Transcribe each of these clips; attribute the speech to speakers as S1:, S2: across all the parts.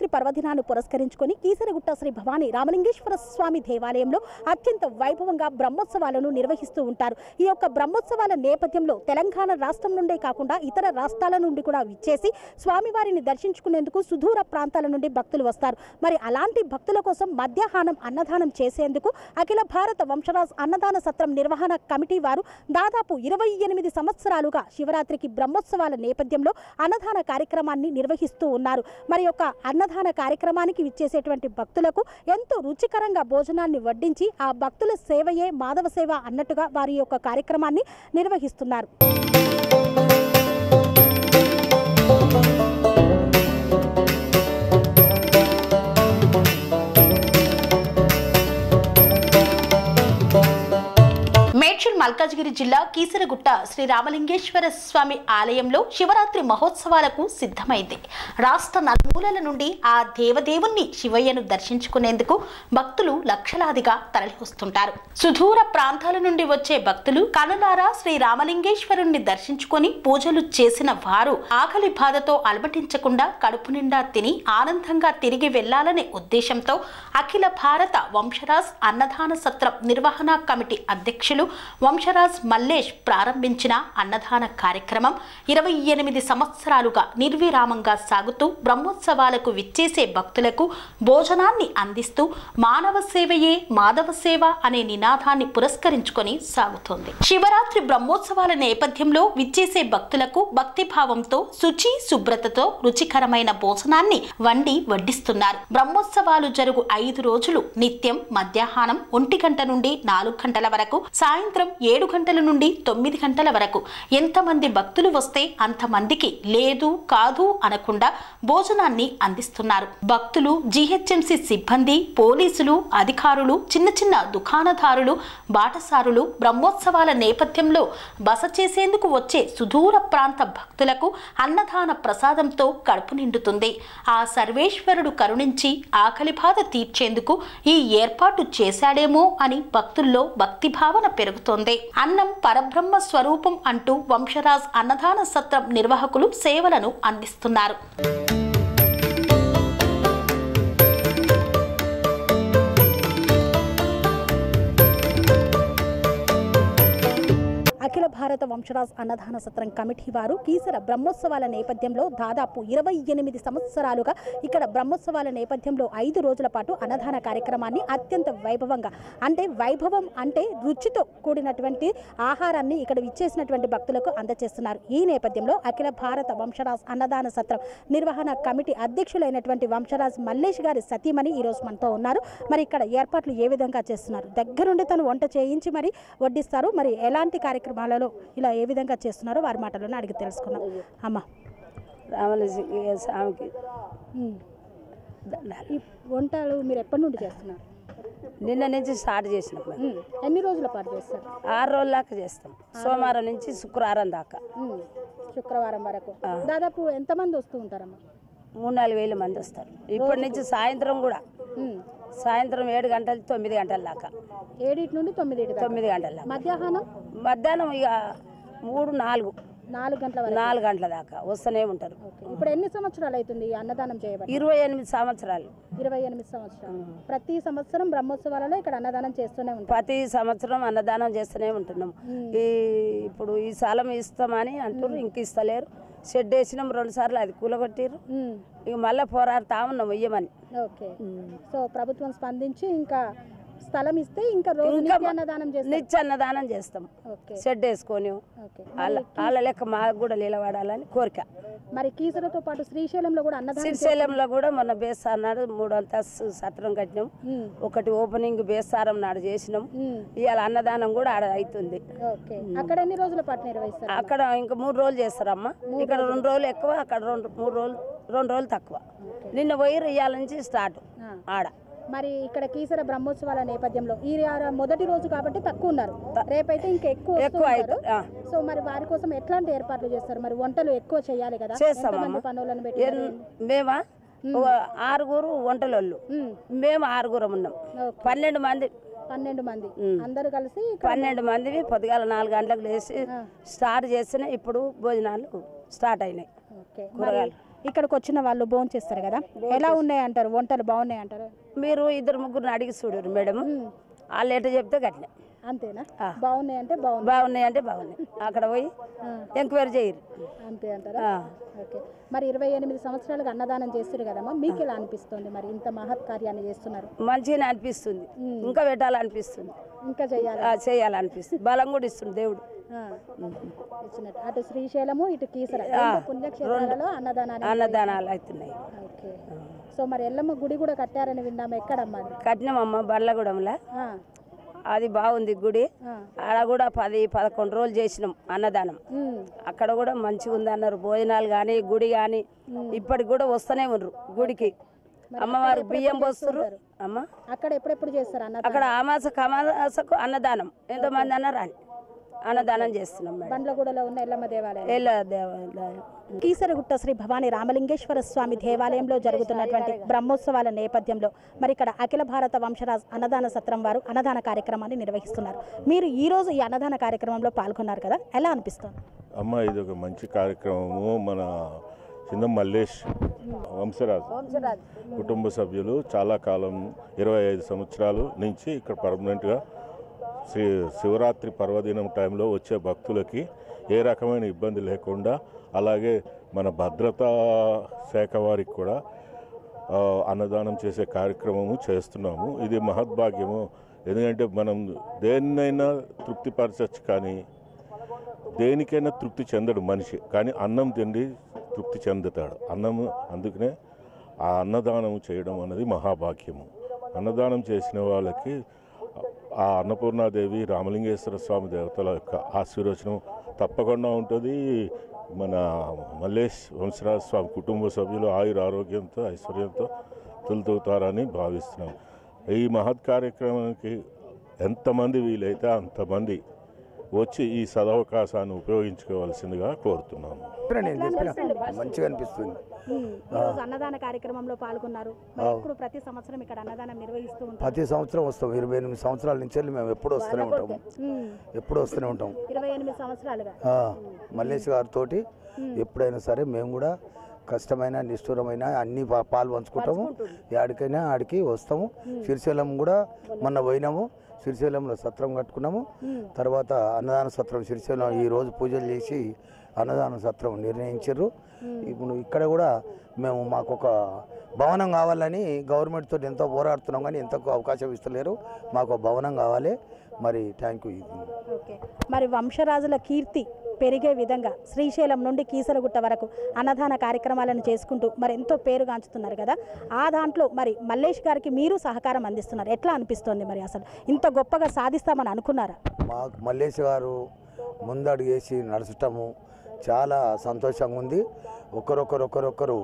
S1: శివరాత్రి పర్వదినాన్ని పురస్కరించుకొని కీసరగుట్ట శ్రీ భవానీ రామలింగేశ్వర స్వామి దేవాలయంలో అత్యంత వైభవంగా బ్రహ్మోత్సవాలను నిర్వహిస్తూ ఉంటారు. ఈ యొక్క బ్రహ్మోత్సవాల నేపథ్యంలో తెలంగాణ రాష్ట్రం నుండే కాకుండా ఇతర రాష్ట్రాల నుండి కూడా విచ్చేసి స్వామివారిని దర్శించుకునేందుకు సుదూర ప్రాంతాల నుండి భక్తులు వస్తారు. మరి అలాంటి భక్తుల కోసం మధ్యాహ్నం అన్నదానం చేసేందుకు అఖిల భారత వంశరాజ్ అన్నదాన సత్రం నిర్వహణ కమిటీ వారు దాదాపు 28 సంవత్సరాలుగా శివరాత్రికి బ్రహ్మోత్సవాల నేపథ్యంలో అన్నదాన కార్యక్రమాన్ని నిర్వహిస్తూ ఉన్నారు. మరి యొక్క అన్నదాన కార్యక్రమానికి విచ్చేసేటువంటి భక్తులకు ఎంతో రుచికరంగా భోజనాన్ని వడ్డించి ఆ భక్తుల సేవయే మాధవ సేవ అన్నట్టుగా వారి యొక్క కార్యక్రమాన్ని నిర్వహిస్తున్నారు. మేడ్చల్ మల్కాజ్గిరి జిల్లా కీసరగుట్ట శ్రీ రామలింగేశ్వర స్వామి ఆలయంలో శివరాత్రి మహోత్సవాలకు సిద్ధమైంది. రాష్ట్ర నలుమూలల నుండి ఆ దేవదేవుణ్ణి శివయ్యను దర్శించుకునేందుకు భక్తులు లక్షలాదిగా తరలివస్తుంటారు. సుదూర ప్రాంతాల నుండి వచ్చే భక్తులు కనులారా శ్రీ రామలింగేశ్వరుణ్ణి దర్శించుకొని పూజలు చేసిన వారు ఆకలి బాధతో అలమటించకుండా కడుపు నిండా తిని ఆనందంగా తిరిగి వెళ్లాలనే ఉద్దేశంతో అఖిల భారత వంశరాజ్ అన్నదాన సత్రం నిర్వహణ కమిటీ అధ్యక్షులు వంశరాజ్ మల్లేష్ ప్రారంభించిన అన్నదాన కార్యక్రమం 28 సంవత్సరాలుగా నిర్విరామంగా సాగుతూ బ్రహ్మోత్సవాలకు విచ్చేసే భక్తులకు భోజనాన్ని అందిస్తూ మానవ సేవయే మాధవ సేవ అనే నినాదాన్ని పురస్కరించుకొని సాగుతోంది. శివరాత్రి బ్రహ్మోత్సవాల నేపథ్యంలో విచ్చేసే భక్తులకు భక్తిభావంతో శుచి శుభ్రతతో రుచికరమైన భోజనాన్ని వండి వడ్డిస్తున్నారు. బ్రహ్మోత్సవాలు జరుగు 5 రోజులు నిత్యం మధ్యాహ్నం 1 గంట నుండి 4 గంటల వరకు, సాయంత్రం 7 గంటల నుండి 9 గంటల వరకు ఎంతమంది భక్తులు వస్తే అంతమందికి లేదు కాదు అనకుండా భోజనాన్ని అందిస్తున్నారు. భక్తులు, జీహెచ్ఎంసీ సిబ్బంది, పోలీసులు, అధికారులు, చిన్న చిన్న దుకాణదారులు, బాటసారులు బ్రహ్మోత్సవాల నేపథ్యంలో బస చేసేందుకు వచ్చే సుదూర ప్రాంత భక్తులకు అన్నదాన ప్రసాదంతో కడుపు నిండుతుంది. ఆ సర్వేశ్వరుడు కరుణించి ఆకలి బాధ తీర్చేందుకు ఈ ఏర్పాటు చేశాడేమో అని భక్తుల్లో భక్తి భావన పెరుగుతోంది. అన్నం పరబ్రహ్మ స్వరూపం అంటూ వంశరాజ్ అన్నదాన సత్రం నిర్వాహకులు సేవలను అందిస్తున్నారు. అఖిల భారత వంశరాజ్ అన్నదాన సత్రం కమిటీ వారు కీసర బ్రహ్మోత్సవాల నేపథ్యంలో దాదాపు 28 సంవత్సరాలుగా ఇక్కడ బ్రహ్మోత్సవాల నేపథ్యంలో 5 రోజుల పాటు అన్నదాన కార్యక్రమాన్ని అత్యంత వైభవంగా, అంటే వైభవం అంటే రుచితో కూడినటువంటి ఆహారాన్ని ఇక్కడ విచ్చేసినటువంటి భక్తులకు అందజేస్తున్నారు. ఈ నేపథ్యంలో అఖిల భారత వంశరాజ్ అన్నదాన సత్రం నిర్వహణ కమిటీ అధ్యక్షులైనటువంటి వంశరాజ్ మల్లేష్ గారి సతీమణి ఈరోజు మనతో ఉన్నారు. మరి ఇక్కడ ఏర్పాట్లు ఏ విధంగా చేస్తున్నారు, దగ్గరుండి తను వంట చేయించి మరి వడ్డిస్తారు, మరి ఎలాంటి కార్యక్రమాలు ఇలా ఏ విధంగా చేస్తున్నారో వారి మాటలను అడిగి తెలుసుకున్నాం. అమ్మ,
S2: స్వామికి
S1: ఈ వంటలు మీరు ఎప్పటి నుండి చేస్తున్నారు?
S2: నిన్న నుంచి స్టార్ట్ చేసినాం.
S1: ఎన్ని రోజుల పాటు చేస్తారు?
S2: 6 రోజుల దాకా చేస్తాం. సోమవారం నుంచి శుక్రవారం దాకా,
S1: శుక్రవారం వరకు. దాదాపు ఎంతమంది వస్తూ ఉంటారమ్మా?
S2: 3-4 వేల మంది వస్తారు. ఇప్పటి నుంచి సాయంత్రం కూడా, సాయంత్రం 7 గంటల 9 గంటల దాకా,
S1: 7 నుండి 9
S2: గంటల దాకా.
S1: మధ్యాహ్నం
S2: ఇక 3-4 గంటల దాకా వస్తూనే ఉంటారు.
S1: ఇప్పుడు ఎన్ని సంవత్సరాలు అవుతుంది ఈ అన్నదానం చేయబట్టి?
S2: 28 సంవత్సరాలు.
S1: 28 సంవత్సరాలు. ప్రతి సంవత్సరం బ్రహ్మోత్సవాలలో ఇక్కడ అన్నదానం చేస్తూనే ఉంటాం.
S2: ప్రతి సంవత్సరం అన్నదానం చేస్తూనే ఉంటున్నాం. ఇప్పుడు ఈ స్థలం ఇస్తామని అంటారు, ఇంక ఇస్తలేరు. షెడ్ వేసినాం 2 సార్లు, అది కూలగొట్టిరు. ఇక మళ్ళీ పోరాడుతా ఉన్నాం ఇయ్యమని.
S1: ఓకే, సో ప్రభుత్వం స్పందించి ఇంకా స్థలం ఇస్తే ఇంకా రోజు
S2: నిత్య అన్నదానం చేస్తాం. షెడ్ వేసుకొని వాళ్ళ లెక్క మాకు కూడా నిలబడాలని కోరిక.
S1: మరి కీసరతో పాటు శ్రీశైలంలో కూడా అన్నదానం,
S2: శ్రీశైలంలో కూడా మొన్న బేస్తారం నాడు 3 అంతస్తు సత్రం కట్టినాం. ఒకటి ఓపెనింగ్ బేస్తారం నాడు చేసినాం. ఇవాళ అన్నదానం కూడా ఆడ అవుతుంది.
S1: అక్కడ ఎన్ని రోజుల పాటు నిర్వహిస్తారు?
S2: అక్కడ ఇంకా 3 రోజులు చేస్తారమ్మా. ఇక్కడ 2 రోజులు ఎక్కువ, అక్కడ 2 రోజులు తక్కువ. నిన్న పోయి ఇవాళ నుంచి స్టార్ట్ ఆడ.
S1: మరి ఇక్కడ కీసర బ్రహ్మోత్సవాల నేపథ్యంలో ఈ మొదటి రోజు కాబట్టి తక్కువ ఉన్నారు, రేపైతే ఇంకా ఎక్కువ. సో మరి వారి కోసం ఎట్లాంటి ఏర్పాట్లు చేస్తారు? మరి వంటలు ఎక్కువ చేయాలి కదా, పనులను పెట్టి.
S2: మేమా 6 వంటలోళ్ళు, మేము 6 ఉన్నాం. 12 మంది
S1: అందరూ కలిసి
S2: 12 మంది పొద్దుగాల 4 గంటలకు లేచి స్టార్ట్ చేస్తేనే ఇప్పుడు భోజనాలు స్టార్ట్ అయినాయి.
S3: ఓకే, ఇక్కడికి వచ్చిన వాళ్ళు భోజనం చేస్తారు కదా, ఎలా ఉన్నాయి అంటారు? వంటలు బాగున్నాయి అంటారు?
S2: మీరు 2-3 అడిగి చూడరు మేడం, వాళ్ళు ఎట చెప్తే గట్లే.
S3: అంతేనా? బాగున్నాయి అంటే
S2: బాగున్నాయి అంటే బాగున్నాయి, అక్కడ పోయి ఎంక్వైరీ చేయరు
S3: అంతే అంటారా? ఓకే, మరి 28 సంవత్సరాలుగా అన్నదానం చేస్తారు కదమ్మా, మీకు ఎలా అనిపిస్తుంది? మరి ఇంత మహత్ కార్యాన్ని చేస్తున్నారు.
S2: మంచిగానే అనిపిస్తుంది, ఇంకా పెట్టాలనిపిస్తుంది,
S3: ఇంకా
S2: చేయాలనిపిస్తుంది, బలం కూడా ఇస్తుంది దేవుడు
S3: ఇచ్చినట్టు. అటు శ్రీశైలము ఇటు కీసర పుణ్యక్షేత్రాలలో
S2: అన్నదానాలు అవుతున్నాయి.
S3: ఓకే, సో మరి ఎల్లమ్మ గుడి కూడా కట్టారని విన్నాము, ఎక్కడమ్మా?
S2: కట్టినామమ్మ బల్లగూడెంలో, అది బాగుంది గుడి. ఆడ కూడా 10-11 రోజులు చేసినాం అన్నదానం, అక్కడ కూడా మంచిగా ఉంది అన్నారు. భోజనాలు కానీ గుడి కానీ ఇప్పటికి కూడా వస్తూనే ఉన్నారు గుడికి. అమ్మవారు బియ్యం పోస్తారు అమ్మ.
S3: అక్కడ ఎప్పుడెప్పుడు చేస్తారు అన్నదానం?
S2: అక్కడ అమాసకు అన్నదానం, ఎంతోమంది అన్నారు అని అన్నదానం చేస్తున్నాం.
S3: బండ్లగూడలో ఉన్న ఎల్లమ్మ దేవాలయం, కీసరగుట్ట శ్రీ భవానీ రామలింగేశ్వర స్వామి దేవాలయంలో జరుగుతున్నటువంటి బ్రహ్మోత్సవాల నేపథ్యంలో మరి ఇక్కడ అఖిల భారత వంశరాజ్ అన్నదాన సత్రం వారు అన్నదాన కార్యక్రమాన్ని నిర్వహిస్తున్నారు. మీరు ఈ రోజు ఈ అన్నదాన కార్యక్రమంలో పాల్గొన్నారు కదా, ఎలా అనిపిస్తుంది?
S4: అమ్మ, ఇది ఒక మంచి కార్యక్రమము. మన చిన్న మల్లేష్ వంశరాజ్ కుటుంబ సభ్యులు చాలా కాలం 25 సంవత్సరాల నుంచి ఇక్కడ పర్మనెంట్గా శివరాత్రి పర్వదినం టైంలో వచ్చే భక్తులకి ఏ రకమైన ఇబ్బంది లేకుండా, అలాగే మన భద్రతా శాఖ వారికి కూడా అన్నదానం చేసే కార్యక్రమము చేస్తున్నాము. ఇది మహద్భాగ్యము. ఎందుకంటే మనం దేన్నైనా తృప్తిపరచచ్చు, కానీ దేనికైనా తృప్తి చెందడు మనిషి, కానీ అన్నం తిండి తృప్తి చెందుతాడు అన్నము. అందుకనే ఆ అన్నదానం చేయడం అనేది మహాభాగ్యము. అన్నదానం చేసిన వాళ్ళకి ఆ అన్నపూర్ణాదేవి రామలింగేశ్వర స్వామి దేవతల యొక్క ఆశీర్వచనం తప్పకుండా ఉంటుంది. మన మల్లేష్ వంశరాజ్ స్వామి కుటుంబ సభ్యులు ఆయుర ఆరోగ్యంతో ఐశ్వర్యంతో తొలుతూతారని భావిస్తున్నాం. ఈ మహత్ కార్యక్రమానికి ఎంతమంది వీలైతే అంతమంది వచ్చి ఈ సదవకాశాన్ని ఉపయోగించుకోవాల్సిందిగా కోరుతున్నాము.
S5: మంచిగా అనిపిస్తుంది.
S3: అన్నదాన కార్యక్రమంలో పాల్గొన్నారు. ఇప్పుడు ప్రతి సంవత్సరం ఇక్కడ అన్నదానం నిర్వహిస్తూ ఉంటాం.
S5: ప్రతి సంవత్సరం వస్తాం. 28 సంవత్సరాల నుంచి మేము ఎప్పుడు వస్తూనే ఉంటాము.
S3: 28 సంవత్సరాలుగా
S5: మల్లేష్ గారితో ఎప్పుడైనా సరే మేము కూడా కష్టమైన నిష్ఠురమైన అన్ని పాలు పంచుకుంటాము. ఆడికైనా ఆడికి వస్తాము. శ్రీశైలం కూడా మొన్న పోయినాము. శ్రీశైలంలో సత్రం కట్టుకున్నాము. తర్వాత అన్నదాన సత్రం శ్రీశైలం ఈరోజు పూజలు చేసి అన్నదాన సత్రం నిర్ణయించారు. ఇప్పుడు ఇక్కడ కూడా మేము మాకు ఒక భవనం కావాలని గవర్నమెంట్ తోటి ఎంతో పోరాడుతున్నాం, కానీ ఎంతకు అవకాశం ఇస్తలేరు. మాకు భవనం కావాలి. మరి థ్యాంక్ యూ.
S3: ఓకే, మరి వంశరాజుల కీర్తి పెరిగే విధంగా శ్రీశైలం నుండి కీసరగుట్ట వరకు అన్నదాన కార్యక్రమాలను చేసుకుంటూ మరి ఎంతో పేరుగాంచుతున్నారు కదా, ఆ దాంట్లో మరి మల్లేష్ గారికి మీరు సహకారం అందిస్తున్నారు. ఎట్లా అనిపిస్తుంది? మరి అసలు ఇంత గొప్పగా సాధిస్తామని అనుకున్నారా?
S5: మాకు మల్లేష్ గారు ముందడుగు వేసి నడచటము చాలా సంతోషంగా ఉంది. ఒకరొకరు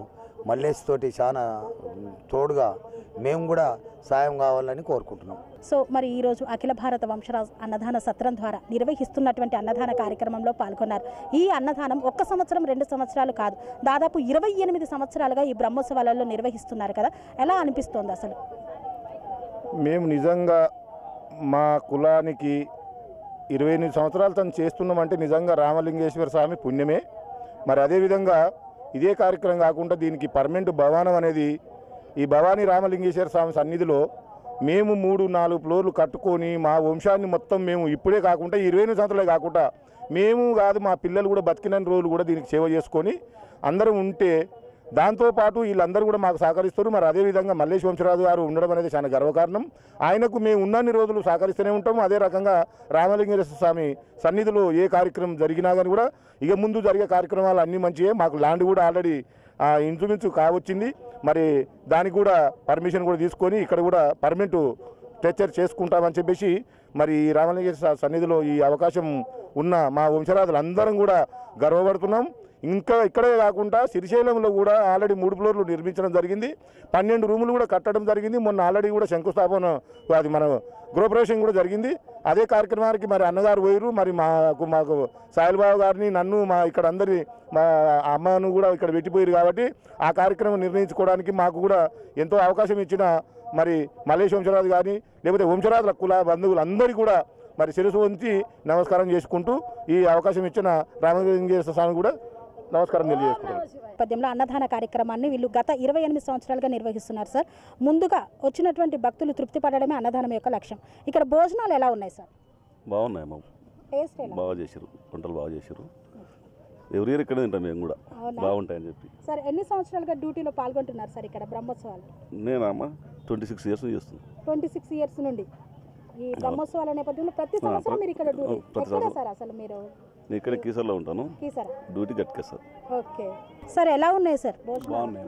S5: మల్లేష్ తోటి చాలా తోడుగా మేము కూడా సాయం కావాలని కోరుకుంటున్నాం.
S3: సో మరి ఈరోజు అఖిల భారత వంశరాజ్ అన్నదాన సత్రం ద్వారా నిర్వహిస్తున్నటువంటి అన్నదాన కార్యక్రమంలో పాల్గొన్నారు. ఈ అన్నదానం 1 సంవత్సరం 2 సంవత్సరాలు కాదు, దాదాపు 28 సంవత్సరాలుగా ఈ బ్రహ్మోత్సవాలలో నిర్వహిస్తున్నారు కదా, ఎలా అనిపిస్తోంది అసలు?
S6: మేము నిజంగా మా కులానికి 28 సంవత్సరాలు తను చేస్తున్నామంటే నిజంగా రామలింగేశ్వర స్వామి పుణ్యమే. మరి అదేవిధంగా ఇదే కార్యక్రమం కాకుండా దీనికి పర్మనెంట్ భవనం అనేది ఈ భవానీ రామలింగేశ్వర స్వామి సన్నిధిలో మేము 3-4 ఫ్లోర్లు కట్టుకొని మా వంశాన్ని మొత్తం మేము ఇప్పుడే కాకుండా 28 సంవత్సరాలే కాకుండా మేము కాదు మా పిల్లలు కూడా బతికిన రోజులు కూడా దీనికి సేవ చేసుకొని అందరం ఉంటే దాంతోపాటు వీళ్ళందరూ కూడా మాకు సహకరిస్తారు. మరి అదేవిధంగా మల్లేష్ వంశరాజు గారు ఉండడం అనేది చాలా గర్వకారణం. ఆయనకు మేము ఉన్నన్ని రోజులు సహకరిస్తూనే ఉంటాము. అదే రకంగా రామలింగేశ్వర స్వామి సన్నిధిలో ఏ కార్యక్రమం జరిగినా కానీ కూడా ఇక ముందు జరిగే కార్యక్రమాలు అన్నీ మంచివే. మాకు ల్యాండ్ కూడా ఆల్రెడీ ఇన్సూరెన్స్ కావచ్చింది. మరి దానికి కూడా పర్మిషన్ కూడా తీసుకొని ఇక్కడ కూడా పర్మనెంట్ స్ట్రక్చర్ చేసుకుంటామని చెప్పేసి మరి రామలింగేశ్వర సన్నిధిలో ఈ అవకాశం ఉన్న మా వంశరాజులు అందరం కూడా గర్వపడుతున్నాం. ఇంకా ఇక్కడే కాకుండా శ్రీశైలంలో కూడా ఆల్రెడీ 3 ఫ్లోర్లు నిర్మించడం జరిగింది. 12 రూములు కూడా కట్టడం జరిగింది. మొన్న ఆల్రెడీ కూడా శంకుస్థాపన అది మన గృహప్రవేశం కూడా జరిగింది. అదే కార్యక్రమానికి మరి అన్నగారు పోయారు. మరి మాకు సాయిబాబు గారిని నన్ను మా ఇక్కడ అందరి మా అమ్మను కూడా ఇక్కడ పెట్టిపోయారు. కాబట్టి ఆ కార్యక్రమం నిర్ణయించుకోవడానికి మాకు కూడా ఎంతో అవకాశం ఇచ్చిన మరి మల్లేష్ వంశరాజు గారిని లేకపోతే వంశరాజుల కుల బంధువులు అందరికీ కూడా మరి శిరస్సు వంచి నమస్కారం చేసుకుంటూ ఈ అవకాశం ఇచ్చిన రామలింగేశ్వర స్వామి కూడా నమస్కారం తెలియజేసుకుంటాను.
S3: నేపథ్యంలో అన్నదాన కార్యక్రమాన్ని వీళ్ళు గత 28 సంవత్సరాలుగా నిర్వహిస్తున్నారు సార్. ముందుగా వచ్చినటువంటి భక్తులు తృప్తి పడడమే అన్నదానం యొక్క లక్ష్యం. ఇక్కడ భోజనాలు ఎలా ఉన్నాయి సార్?
S7: బాగున్నాయమ్మా, బాగా చేశారు, వంటలు బాగా చేశారు. ఎవరి ఇయర్ ఇక్కడ తింటాం మేము కూడా, బాగుంటాయని చెప్పి.
S3: సార్ ఎన్ని సంవత్సరాలుగా డ్యూటీలో పాల్గొంటున్నారు సార్ ఇక్కడ బ్రహ్మోత్సవాలు?
S7: నేనమ్మా 26 ఇయర్స్ చేస్తున్నాను.
S3: 26 ఇయర్స్ నుండి ఈ బ్రహ్మోత్సవాల నేపథ్యంలో ప్రతి సంవత్సరం మీరు ఇక్కడ డ్యూటీ ఎక్కడ సార్? అసలు మీరు
S7: నేను ఇక్కడ కీసర్లో ఉంటాను,
S3: కీసరా
S7: డ్యూటీ గట్టిగా సార్.
S3: ఓకే సార్, ఎలా ఉన్నాయి సార్ భోజనాలు?
S8: బాగున్నాయి,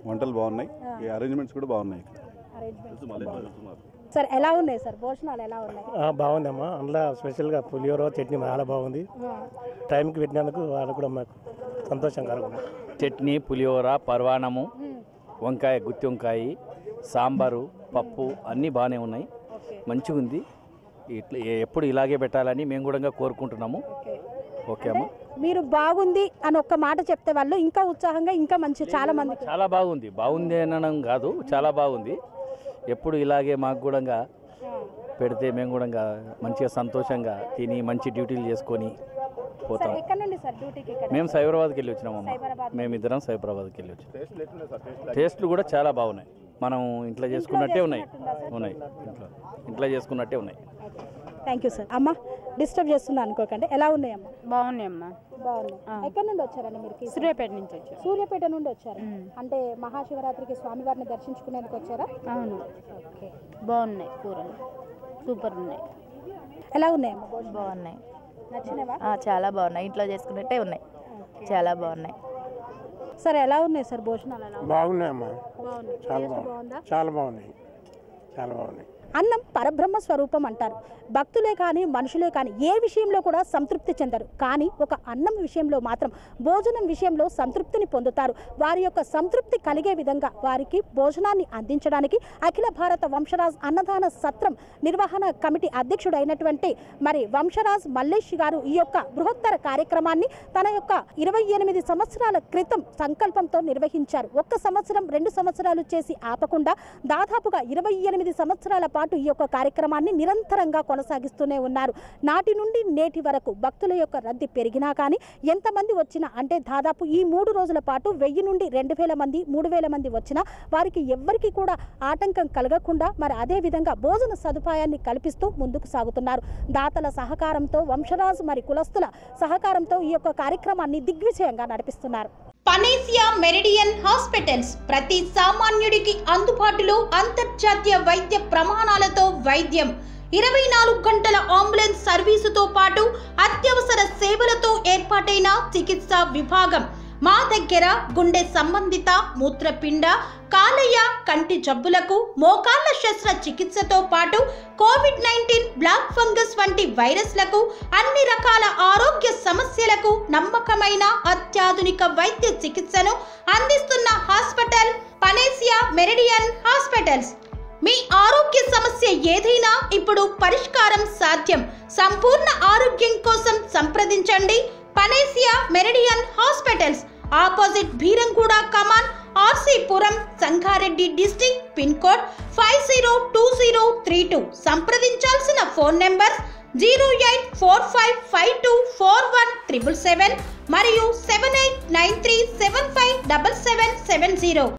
S8: వంటలు బాగున్నాయి, ఈ అరేంజ్మెంట్స్ కూడా బాగున్నాయి.
S3: సార్ ఎలా ఉన్నాయి సార్ భోజనాలు ఎలా ఉన్నాయి?
S9: బాగుందమ్మా. అందులో స్పెషల్గా పులిహోర చట్నీ చాలా బాగుంది. టైంకి పెట్టినందుకు వాళ్ళు కూడా మాకు సంతోషంగా ఉంది.
S10: చట్నీ, పులిహోర, పర్వాణము, వంకాయ, గుత్తి వంకాయ, సాంబారు, పప్పు అన్నీ బాగానే ఉన్నాయి, మంచిగా ఉంది. ఇట్లా ఎప్పుడు ఇలాగే పెట్టాలని మేము కూడా కోరుకుంటున్నాము. ఓకే అమ్మా,
S3: మీరు బాగుంది అని ఒక్క మాట చెప్తే వాళ్ళు ఇంకా ఉత్సాహంగా ఇంకా మంచి చాలా మంది
S10: చాలా బాగుంది. బాగుంది అనడం కాదు, చాలా బాగుంది. ఎప్పుడు ఇలాగే మాకు కూడా పెడితే మేము కూడా మంచిగా సంతోషంగా తిని మంచి డ్యూటీలు చేసుకొని పోతాం. మేము సైబరాబాద్కి వెళ్ళి వచ్చినామమ్మా, మేమిద్దరం సైబరాబాద్కి వెళ్ళి వచ్చాం. టేస్ట్లు కూడా చాలా బాగున్నాయి. మనం ఇంట్లో చేసుకున్నట్టే ఉన్నాయి. ఇంట్లో చేసుకున్నట్టే ఉన్నాయి.
S3: Thank you sir. అమ్మ డిస్టర్బ్ చేస్తున్నా అనుకోకండి, ఎలా ఉన్నాయి అమ్మ?
S11: బాగున్నాయి అమ్మా.
S3: బాగున్నాయి. ఎక్కడి నుండి వచ్చారండి మీరు?
S11: సూర్యాపేట నుంచి వచ్చారు.
S3: సూర్యాపేట నుండి వచ్చారు అంటే మహాశివరాత్రికి స్వామివారిని దర్శించుకునేందుకు వచ్చారా?
S11: అవును.
S3: ఓకే,
S11: బాగున్నాయి, కూరలు సూపర్ ఉన్నాయి.
S3: ఎలా ఉన్నాయి అమ్మ?
S11: బాగున్నాయి,
S3: నచ్చినవా?
S11: చాలా బాగున్నాయి, ఇంట్లో చేసుకున్నట్టే ఉన్నాయి, చాలా బాగున్నాయి.
S3: సార్ ఎలా ఉన్నాయి సార్ భోజనాలు? ఎలా
S9: బాగున్నాయమ్మా, చాలా
S3: బాగుందా?
S9: చాలా బాగున్నాయి, చాలా బాగున్నాయి.
S3: అన్నం పరబ్రహ్మ స్వరూపం అంటారు. భక్తులే కానీ మనుషులే కానీ ఏ విషయంలో కూడా సంతృప్తి చెందరు, కానీ ఒక అన్నం విషయంలో మాత్రం భోజనం విషయంలో సంతృప్తిని పొందుతారు. వారి యొక్క సంతృప్తి కలిగే విధంగా వారికి భోజనాన్ని అందించడానికి అఖిల భారత వంశరాజ్ అన్నదాన సత్రం నిర్వహణ కమిటీ అధ్యక్షుడైనటువంటి మరి వంశరాజ్ మల్లేష్ గారు ఈ యొక్క బృహత్తర కార్యక్రమాన్ని తన యొక్క 28 సంవత్సరాల క్రితం సంకల్పంతో నిర్వహించారు. 1 సంవత్సరం 2 సంవత్సరాలు చేసి ఆపకుండా దాదాపుగా 28 సంవత్సరాల పాటు ఈ యొక్క కార్యక్రమాన్ని నిరంతరంగా కొనసాగిస్తూనే ఉన్నారు. నాటి నుండి నేటి వరకు భక్తుల యొక్క రద్దీ పెరిగినా కానీ ఎంతమంది వచ్చినా అంటే దాదాపు ఈ 3 రోజుల పాటు 1000 నుండి 2000 మంది 3000 మంది వచ్చినా వారికి ఎవ్వరికీ కూడా ఆటంకం కలగకుండా మరి అదే విధంగా భోజన సదుపాయాన్ని కల్పిస్తూ ముందుకు సాగుతున్నారు. దాతల సహకారంతో వంశరాజు మరి కులస్తుల సహకారంతో ఈ యొక్క కార్యక్రమాన్ని దిగ్విజయంగా నడిపిస్తున్నారు.
S1: పనేసియా మెరిడియన్ హాస్పిటల్స్ ప్రతి సామాన్యుడికి అందుబాటులో అంతర్జాతీయ వైద్య ప్రమాణాలతో వైద్యం, 24 గంటల అంబులెన్స్ సర్వీసుతో పాటు అత్యవసర సేవలతో ఏర్పాటైన చికిత్సా విభాగం. మా దగ్గర గుండె సంబంధిత, మూత్రపిండ, కాలేయ, కంటి జబ్బులకు, మోకాళ్ల శస్త్ర చికిత్సతో పాటు కోవిడ్-19, బ్లాక్ ఫంగస్ వంటి వైరస్లకు, అన్ని రకాల ఆరోగ్య సమస్యలకు నమ్మకమైన అత్యాధునిక వైద్య చికిత్సను అందిస్తున్న హాస్పిటల్ పనేసియా మెరిడియన్ హాస్పిటల్స్. మీ ఆరోగ్య సమస్య ఏదైనా ఇప్పుడు పరిష్కారం సాధ్యం. సంపూర్ణ ఆరోగ్యం కోసం సంప్రదించండి Panacea Meridian hospitals, opposite Bheeramguda కమాన్, RC Puram, Sangareddy district, pin code 502032. సంప్రదించాల్సిన ఫోన్ నెంబర్ 0845524177 మరియు 7893757770.